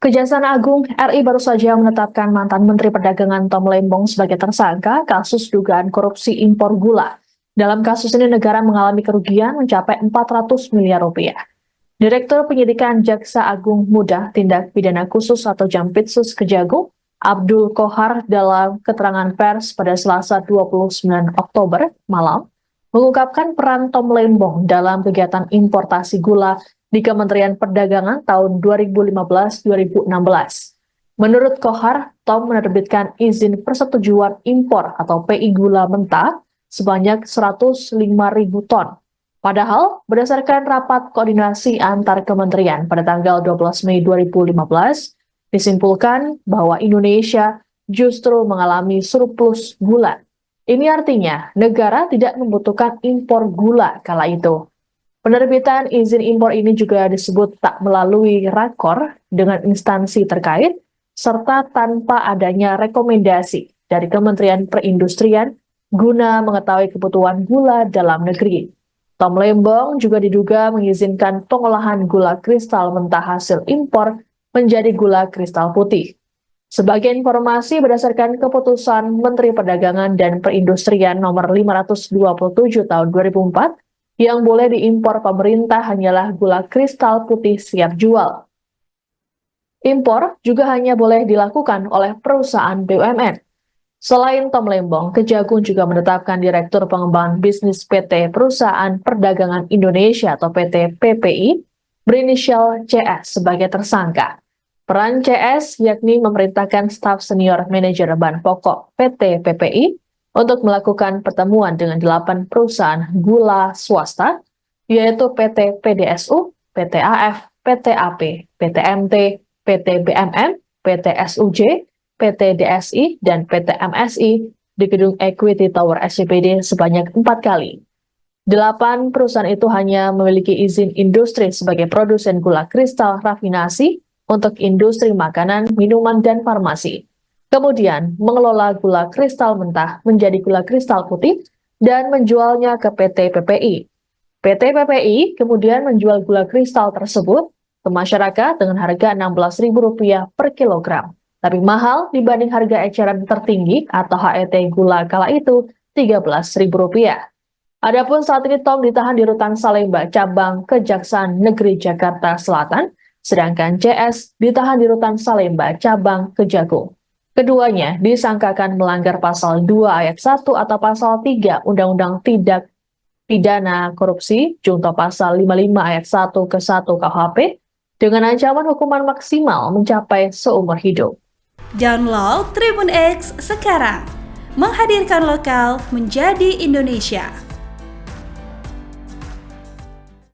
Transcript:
Kejaksaan Agung RI baru saja menetapkan mantan Menteri Perdagangan Tom Lembong sebagai tersangka kasus dugaan korupsi impor gula. Dalam kasus ini negara mengalami kerugian mencapai 400 miliar rupiah. Direktur Penyidikan Jaksa Agung Muda Tindak Pidana Khusus atau Jampitsus Kejagung, Abdul Kohar dalam keterangan pers pada Selasa 29 Oktober malam, mengungkapkan peran Tom Lembong dalam kegiatan importasi gula di Kementerian Perdagangan tahun 2015-2016. Menurut Kohar, Tom menerbitkan izin persetujuan impor atau PI gula mentah sebanyak 105.000 ton. Padahal, berdasarkan rapat koordinasi antar kementerian pada tanggal 12 Mei 2015, disimpulkan bahwa Indonesia justru mengalami surplus gula. Ini artinya negara tidak membutuhkan impor gula kala itu. Penerbitan izin impor ini juga disebut tak melalui rakor dengan instansi terkait, serta tanpa adanya rekomendasi dari Kementerian Perindustrian guna mengetahui kebutuhan gula dalam negeri. Tom Lembong juga diduga mengizinkan pengolahan gula kristal mentah hasil impor menjadi gula kristal putih. Sebagai informasi berdasarkan keputusan Menteri Perdagangan dan Perindustrian nomor 527 tahun 2004, yang boleh diimpor pemerintah hanyalah gula kristal putih siap jual. Impor juga hanya boleh dilakukan oleh perusahaan BUMN. Selain Tom Lembong, Kejagung juga menetapkan Direktur Pengembangan Bisnis PT Perusahaan Perdagangan Indonesia atau PT PPI berinisial CS sebagai tersangka. Peran CS yakni memerintahkan staf senior manajer bahan pokok PT PPI untuk melakukan pertemuan dengan 8 perusahaan gula swasta, yaitu PT PDSU, PT AF, PT AP, PT MT, PT BMM, PT SUJ, PT DSI, dan PT MSI di gedung Equity Tower SCBD sebanyak 4 kali. 8 perusahaan itu hanya memiliki izin industri sebagai produsen gula kristal rafinasi untuk industri makanan, minuman, dan farmasi. Kemudian mengelola gula kristal mentah menjadi gula kristal putih dan menjualnya ke PT PPI. PT PPI kemudian menjual gula kristal tersebut ke masyarakat dengan harga Rp16.000 per kilogram. Lebih mahal dibanding harga eceran tertinggi atau HET gula kala itu Rp13.000. Adapun saat ini Tom ditahan di Rutan Salemba, cabang Kejaksaan Negeri Jakarta Selatan, sedangkan CS ditahan di Rutan Salemba, cabang Kejagung. Keduanya disangkakan melanggar pasal 2 ayat 1 atau pasal 3 Undang-Undang Tindak Pidana Korupsi junto pasal 55 ayat 1 ke 1 KUHP dengan ancaman hukuman maksimal mencapai seumur hidup. Download Tribun X sekarang, menghadirkan lokal menjadi Indonesia.